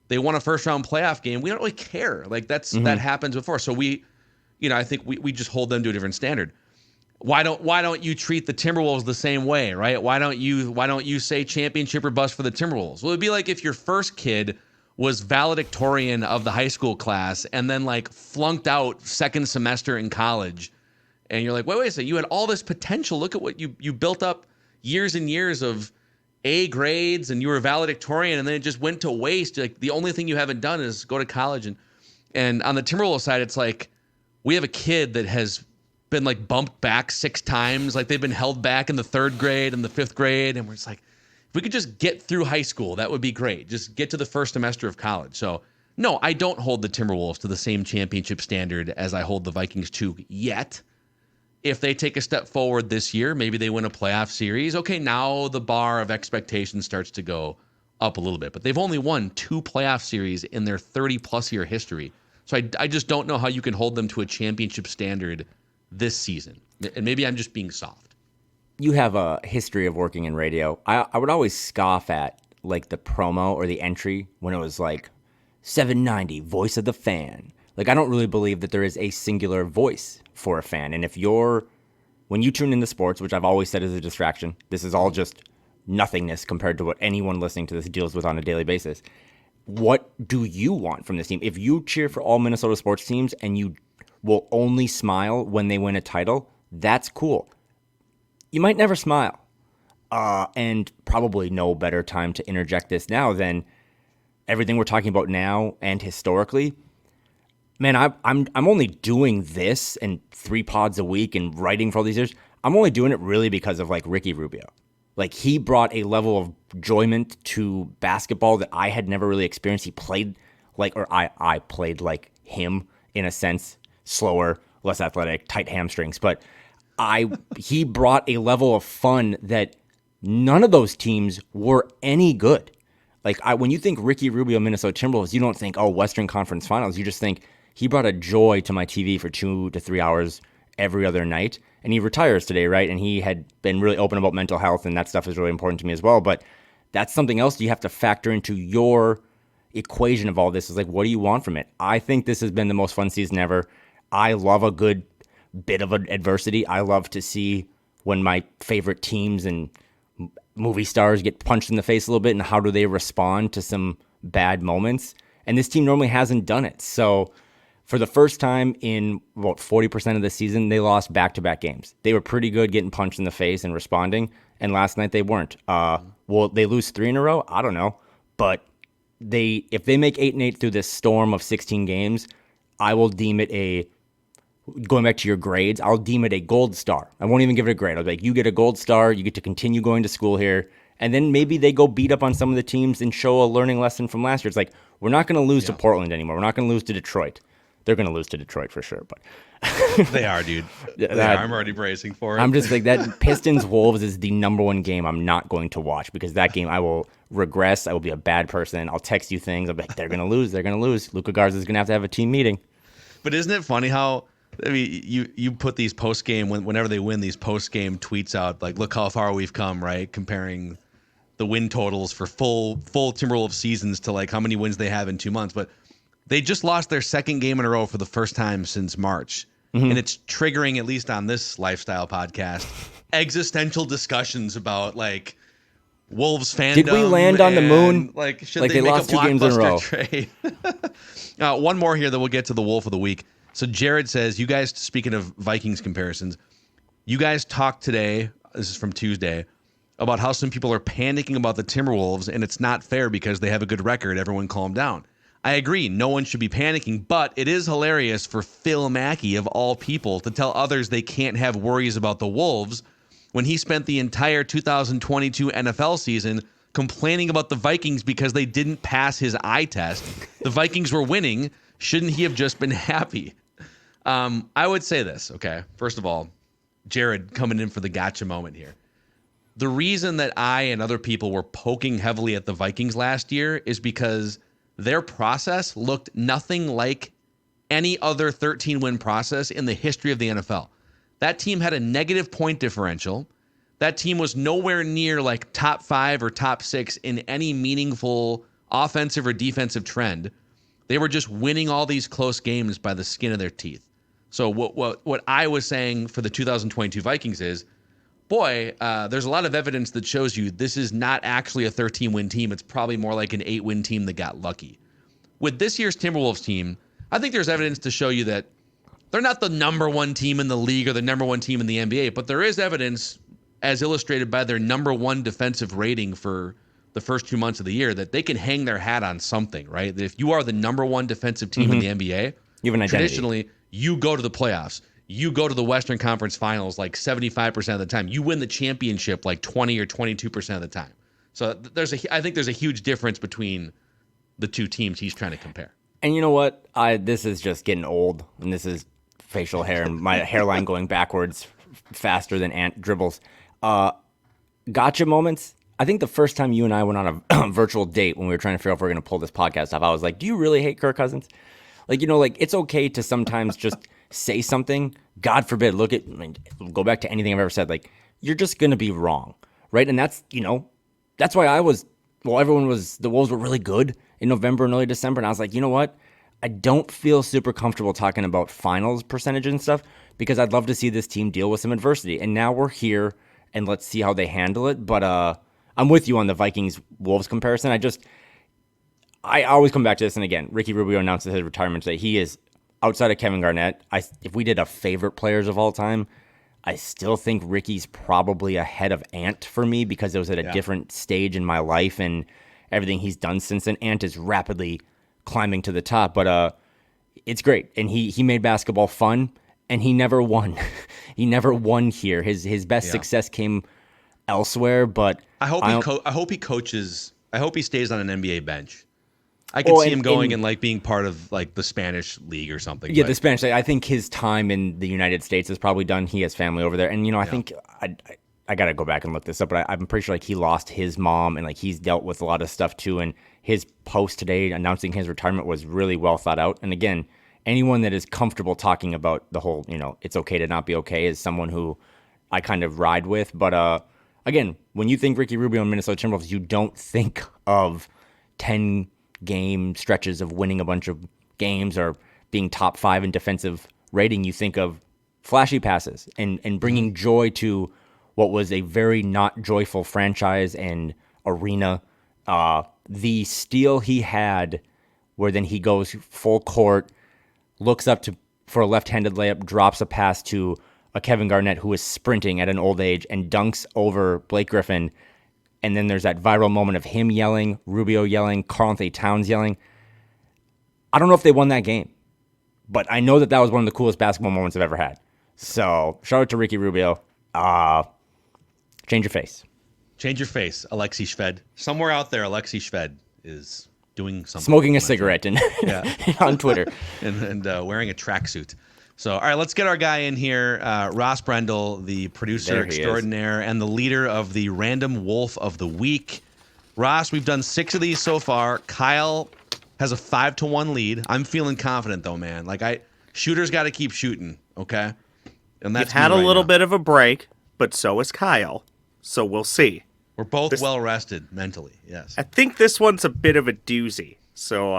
they won a first-round playoff game. We don't really care. Like, that happens before. So I think we just hold them to a different standard. Why don't you treat the Timberwolves the same way, right? Why don't you say championship or bust for the Timberwolves? Well, it'd be like if your first kid was valedictorian of the high school class and then like flunked out second semester in college, and you're like, wait a second, you had all this potential. Look at what you built up, years and years of A grades, and you were valedictorian, and then it just went to waste. Like, the only thing you haven't done is go to college. And on the Timberwolves side, it's like we have a kid that has been like bumped back 6 times. Like, they've been held back in the 3rd grade and the 5th grade, and we're just like, if we could just get through high school, that would be great. Just get to the first semester of college. So, no, I don't hold the Timberwolves to the same championship standard as I hold the Vikings to yet. If they take a step forward this year, maybe they win a playoff series. Okay, now the bar of expectation starts to go up a little bit. But they've only won 2 playoff series in their 30-plus year history. So I just don't know how you can hold them to a championship standard this season. And maybe I'm just being soft. You have a history of working in radio. I would always scoff at like the promo or the entry when it was like 790, voice of the fan. Like, I don't really believe that there is a singular voice for a fan. And when you tune into sports, which I've always said is a distraction, this is all just nothingness compared to what anyone listening to this deals with on a daily basis. What do you want from this team? If you cheer for all Minnesota sports teams and you will only smile when they win a title, that's cool. You might never smile. And probably no better time to interject this now than everything we're talking about now and historically. Man, I'm only doing this and 3 pods a week and writing for all these years. I'm only doing it really because of like Ricky Rubio. Like, he brought a level of enjoyment to basketball that I had never really experienced. He played like, or I played like him in a sense, slower, less athletic, tight hamstrings, but he brought a level of fun that none of those teams were any good. Like, when you think Ricky Rubio, Minnesota Timberwolves, you don't think, Western Conference Finals. You just think he brought a joy to my TV for 2 to 3 hours every other night. And he retires today, right? And he had been really open about mental health, and that stuff is really important to me as well. But that's something else you have to factor into your equation of all this. Is like, what do you want from it? I think this has been the most fun season ever. I love a good bit of adversity. I love to see when my favorite teams and movie stars get punched in the face a little bit, and how do they respond to some bad moments. And this team normally hasn't done it. So for the first time in about 40% of the season, they lost back-to-back games. They were pretty good getting punched in the face and responding, and last night they weren't. Will they lose 3 in a row? I don't know. But if they make 8-8 through this storm of 16 games, I will deem it going back to your grades, I'll deem it a gold star. I won't even give it a grade. I'll be like, you get a gold star, you get to continue going to school here, and then maybe they go beat up on some of the teams and show a learning lesson from last year. It's like, we're not going to lose to Portland anymore. We're not going to lose to Detroit. They're going to lose to Detroit for sure, but they are, dude. I'm already bracing for it. I'm just like, that Pistons-Wolves is the number one game I'm not going to watch, because that game I will regress. I will be a bad person. I'll text you things. I'll be like, they're going to lose. They're going to lose. Luka Garza is going to have a team meeting. But isn't it funny how, I mean, you put these post-game, whenever they win, these post-game tweets out, like, look how far we've come, right? Comparing the win totals for full Timberwolves seasons to like how many wins they have in 2 months. But they just lost their 2nd game in a row for the first time since March. Mm-hmm. And it's triggering, at least on this lifestyle podcast, existential discussions about like Wolves fandom. Did we land on the moon? Like, should they make lost a 2 games in a row? Trade? One more here, then we'll get to the Wolf of the Week. So Jared says, you guys, speaking of Vikings comparisons, you guys talked today, this is from Tuesday, about how some people are panicking about the Timberwolves, and it's not fair because they have a good record. Everyone calm down. I agree. No one should be panicking, but it is hilarious for Phil Mackey, of all people, to tell others they can't have worries about the Wolves when he spent the entire 2022 NFL season complaining about the Vikings because they didn't pass his eye test. The Vikings were winning. Shouldn't he have just been happy? I would say this, okay? First of all, Jared coming in for the gotcha moment here. The reason that I and other people were poking heavily at the Vikings last year is because their process looked nothing like any other 13-win process in the history of the NFL. That team had a negative point differential. That team was nowhere near like top 5 or top 6 in any meaningful offensive or defensive trend. They were just winning all these close games by the skin of their teeth. So what I was saying for the 2022 Vikings is, there's a lot of evidence that shows you this is not actually a 13-win team. It's probably more like an 8-win team that got lucky. With this year's Timberwolves team, I think there's evidence to show you that they're not the number 1 team in the league or the number 1 team in the NBA, but there is evidence, as illustrated by their number 1 defensive rating for the first 2 months of the year, that they can hang their hat on something, right? That if you are the number 1 defensive team in the NBA, you have an identity. Traditionally, you go to the playoffs. You go to the Western Conference Finals like 75% of the time. You win the championship like 20 or 22% of the time. So I think there's a huge difference between the two teams he's trying to compare. And you know what? This is just getting old, and this is facial hair and my hairline going backwards faster than ant dribbles. Gotcha moments. I think the first time you and I went on a virtual date when we were trying to figure out if we were going to pull this podcast off, I was like, do you really hate Kirk Cousins? Like, it's okay to sometimes just say something. God forbid, go back to anything I've ever said. Like, you're just going to be wrong, right? And that's why the Wolves were really good in November and early December. And I was like, you know what? I don't feel super comfortable talking about finals percentage and stuff because I'd love to see this team deal with some adversity. And now we're here, and let's see how they handle it. But I'm with you on the Vikings-Wolves comparison. I always come back to this, and again, Ricky Rubio announced his retirement today. He is, outside of Kevin Garnett, if we did a favorite players of all time, I still think Ricky's probably ahead of Ant for me because it was at a different stage in my life and everything he's done since then. Ant is rapidly climbing to the top, but it's great. And he made basketball fun, and he never won. He never won here. His best success came elsewhere, but I hope he coaches. I hope he stays on an NBA bench. I could see him going and being part of the Spanish league or something. Yeah, the Spanish league. I think his time in the United States is probably done. He has family over there, and I think I got to go back and look this up, but I'm pretty sure he lost his mom and he's dealt with a lot of stuff too. And his post today announcing his retirement was really well thought out. And again, anyone that is comfortable talking about the whole, it's okay to not be okay is someone who I kind of ride with. But again, when you think Ricky Rubio and Minnesota Timberwolves, you don't think of 10-game stretches of winning a bunch of games or being top 5 in defensive rating. You think of flashy passes and bringing joy to what was a very not joyful franchise and arena. The steal he had where then he goes full court, looks up for a left-handed layup, drops a pass to a Kevin Garnett who is sprinting at an old age and dunks over Blake Griffin. And then there's that viral moment of him yelling, Rubio yelling, Karl-Anthony Towns yelling. I don't know if they won that game, but I know that was one of the coolest basketball moments I've ever had. So shout out to Ricky Rubio. Change your face. Change your face, Alexei Shved. Somewhere out there, Alexei Shved is doing something. Smoking a cigarette on Twitter. and wearing a tracksuit. So, all right, let's get our guy in here. Ross Brendel, the producer extraordinaire and the leader of the Random Wolf of the Week. Ross, we've done 6 of these so far. Kyle has a 5-1 lead. I'm feeling confident, though, man. Shooters got to keep shooting, okay? And that's You've had a little bit of a break, but so is Kyle. So we'll see. We're both well-rested mentally, yes. I think this one's a bit of a doozy. So,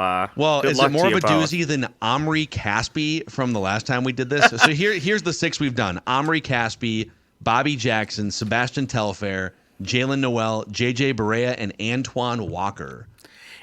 is it more of a doozy than Omri Caspi from the last time we did this? So here's the 6 we've done. Omri Caspi, Bobby Jackson, Sebastian Telfair, Jalen Noel, J.J. Barea, and Antoine Walker.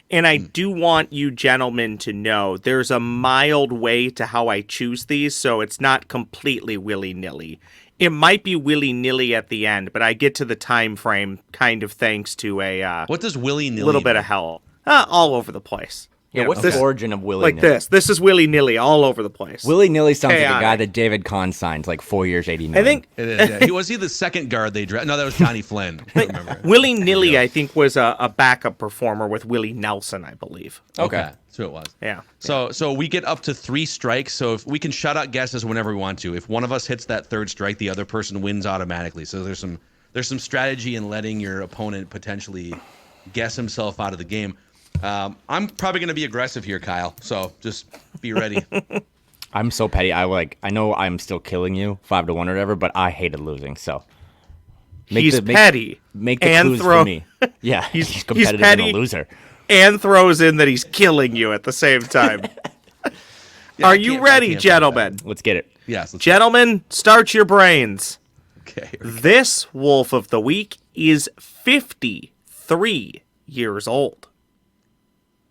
And I do want you gentlemen to know there's a mild way to how I choose these, so it's not completely willy-nilly. It might be willy-nilly at the end, but I get to the time frame kind of thanks to a what does willy-nilly little bit of help. All over the place. Yeah, what's the origin of willy-nilly? Like this. This is willy-nilly all over the place. Willy-nilly sounds like a guy that David Kahn signed 4 years, $80 million. I think it is. Yeah. Was he the second guard they drafted? No, that was Johnny Flynn. I remember. Willy-nilly, I think, was a backup performer with Willie Nelson, I believe. Okay. That's who it was. Yeah. So we get up to 3 strikes. So if we can shout out guesses whenever we want to. If one of us hits that 3rd strike, the other person wins automatically. So there's some strategy in letting your opponent potentially guess himself out of the game. I'm probably going to be aggressive here, Kyle. So just be ready. I'm so petty. I know I'm still killing you 5-1 or whatever, but I hated losing. So He's petty. Make the and clues for me. Yeah, he's competitive petty and a loser. And throws in that he's killing you at the same time. Are you ready, gentlemen? Let's get it. Yes. Gentlemen, start your brains. Okay. This Wolf of the Week is 53 years old.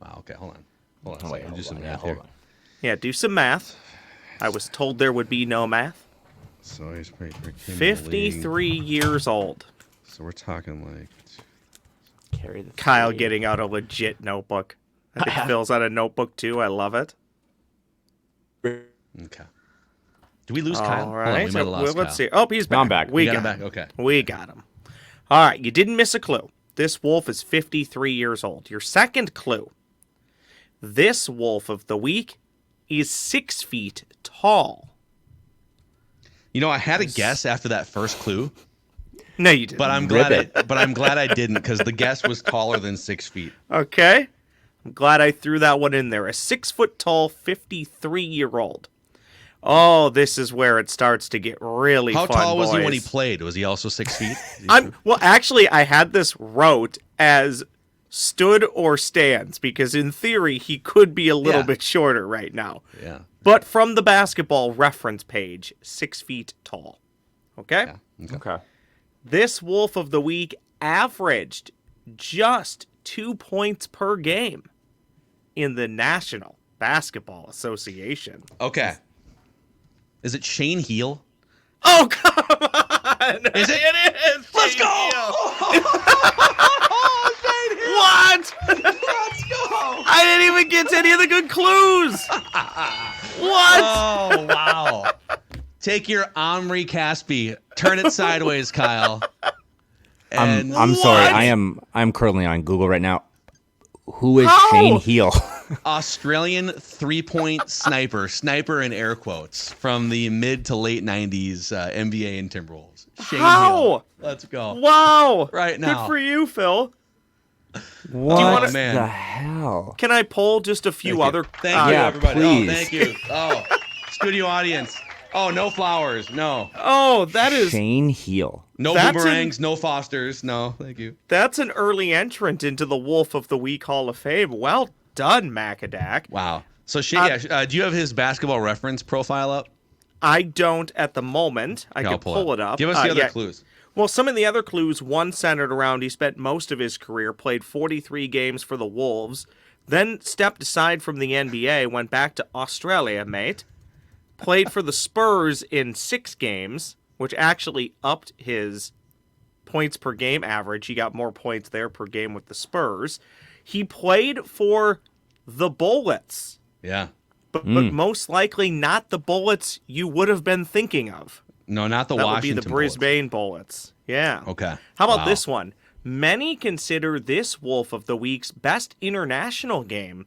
Wow. Okay. Hold on. Wait, Do some hold math here. on. Yeah, do some math. I was told there would be no math. So he's 53 years old. So we're talking like. Carry the Kyle three. getting out a legit notebook. I think Phil's on a notebook too. I love it. Okay. Do we lose Kyle? All Hold on, right. we might have lost Let's Kyle. see. Oh, he's back. I'm back. We got got him back. him. Okay. We got him. All right. You didn't miss a clue. This wolf is 53 years old. Your second clue. This Wolf of the Week is 6 feet tall. You know, I had a guess after that first clue, No, you didn't. but I'm glad I didn't because the guess was taller than 6 feet. Okay. I'm glad I threw that one in there. A 6 foot tall, 53-year-old. Oh, this is where it starts to get really How fun, tall was he when he boys. played? Was he also 6 feet? Well, actually, I had this wrote as stood or stands because in theory he could be a little Yeah. bit shorter right now. Yeah. But from the basketball reference page, 6 feet tall. Okay? Yeah. Okay. This Wolf of the Week averaged just 2 points per game in the National Basketball Association. Okay. Is it Shane Heel? Oh, come on! Is it? It is! Let's Shane go! Hill. Shane Heel! What? Let's go! I didn't even get to any of the good clues! What? Oh, wow. Take your Omri Caspi, turn it sideways, Kyle. And I'm sorry. What? I'm currently on Google right now. Who is How? Shane Heel? Australian three-point sniper in air quotes from the mid to late 90s NBA and Timberwolves. Shane How? Hill. Let's go. Wow! Right now. Good for you, Phil. What wanna- man. the hell? Can I poll just a few Thank you. other? Thank you, Yeah, everybody. please. Oh, thank you. Oh, studio audience. Oh, no flowers. No. Oh, that is Shane Heel. No That's boomerangs, no Fosters. No, thank you. that's an early entrant into the Wolf of the Week Hall of Fame. Well done, Macadac. Wow. So, Shane, do you have his basketball reference profile up? I don't at the moment. I I'll can pull it up. Give us the other yeah. clues. Well, some of the other clues, one centered around he spent most of his career, played 43 games for the Wolves, then stepped aside from the NBA, went back to Australia, mate. Played for the Spurs in 6 games, which actually upped his points per game average. He got more points there per game with the Spurs. He played for the Bullets, Yeah. but most likely not the Bullets you would have been thinking of. No, not the That Washington would be the Bullets. Brisbane Bullets. Yeah. Okay. How about Wow. this one? Many consider this Wolf of the Week's best international game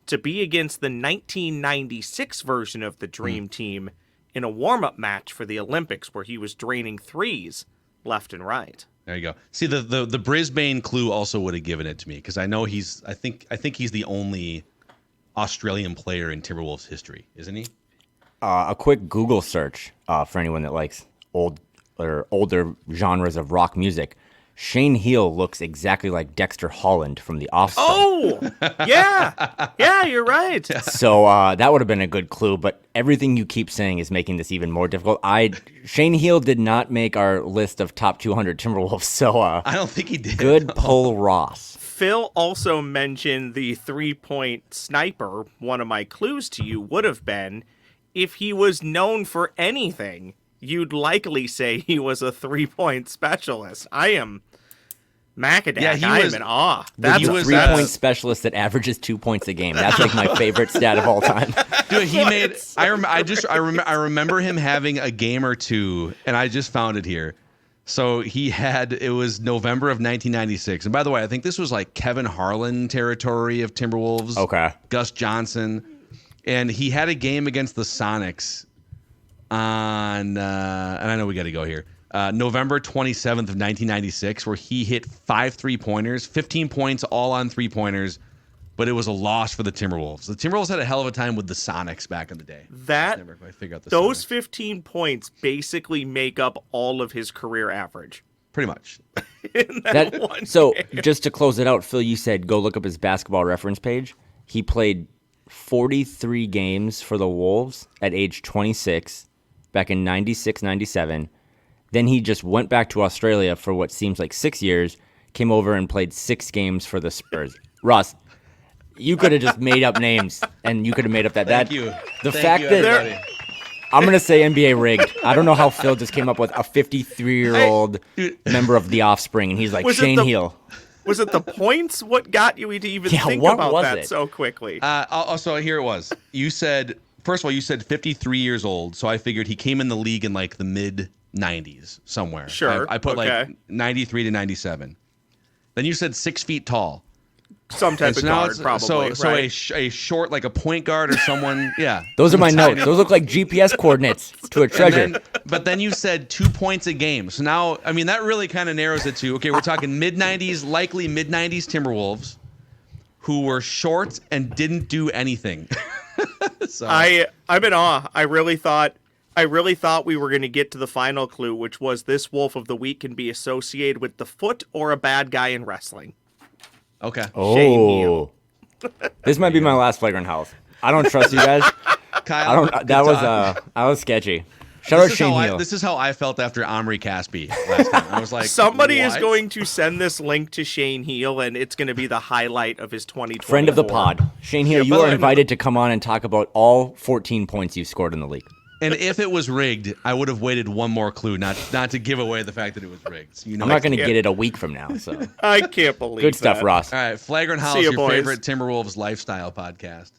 to be against the 1996 version of the Dream Team in a warm-up match for the Olympics where he was draining threes left and right. There you go. See, the Brisbane clue also would have given it to me because I know I think he's the only Australian player in Timberwolves history, isn't he? A quick Google search for anyone that likes older genres of rock music. Shane Heel looks exactly like Dexter Holland from The Offspring. Oh, yeah. Yeah, you're right. So that would have been a good clue, but everything you keep saying is making this even more difficult. Shane Heel did not make our list of top 200 Timberwolves, so I don't think he did. good pull, Ross. Phil also mentioned the three-point sniper. One of my clues to you would have been if he was known for anything, you'd likely say he was a three-point specialist. I am Macadac. Yeah, he I am was- in awe. He's That's a was, three-point specialist that averages 2 points a game. That's like my favorite stat of all time. Dude, he made. I remember him having a game or two, and I just found it here. So it was November of 1996, and by the way, I think this was like Kevin Harlan territory of Timberwolves. Okay. Gus Johnson, and he had a game against the Sonics on, and I know we got to go here. November 27th of 1996, where he hit 5 3-pointers, 15 points, all on 3-pointers, but it was a loss for the Timberwolves. The Timberwolves had a hell of a time with the Sonics back in the day. Never quite figured out Those Sonics. 15 points basically make up all of his career average. Pretty much. So just to close it out, Phil, you said go look up his basketball reference page. He played 43 games for the Wolves at age 26 back in 96, 97. Then he just went back to Australia for what seems like 6 years, came over and played 6 games for the Spurs. Ross, you could have just made up names, and you could have made up that. Thank you. The Thank fact you, that everybody. I'm going to say NBA rigged. I don't know how Phil just came up with a 53-year-old member of The Offspring, and he's like, Shane Heal. Was it the points? What got you to even think what about was that it? so quickly? So here it was. You said, first of all, you said 53 years old, so I figured he came in the league in like the mid-90s somewhere. Sure. I put okay. like 93 to 97. Then you said 6 feet tall. Some type of guard, probably. So right? a short, like a point guard or someone, yeah. Those are my notes. Those look like GPS coordinates to a treasure. But then you said 2 points a game. So now, I mean, that really kind of narrows it to, okay, we're talking mid-90s, likely mid-90s Timberwolves who were short and didn't do anything. So. I'm in awe. I really thought we were going to get to the final clue, which was this Wolf of the Week can be associated with the foot or a bad guy in wrestling. Okay. Oh, this might be my last flagrant house. I don't trust you guys. Kyle, that was sketchy. Shout out Shane Heal. This is how I felt after Omri Caspi last time. I was like, somebody is what? going to send this link to Shane Heal, and it's going to be the highlight of his 2024. Friend of the pod, Shane Heal. You are invited to come on and talk about all 14 points you've scored in the league. And if it was rigged, I would have waited one more clue, not to give away the fact that it was rigged. So I'm not going to get it a week from now. So I can't believe good stuff, that. Ross. All right, Flagrant House, See ya, your boys. favorite Timberwolves lifestyle podcast.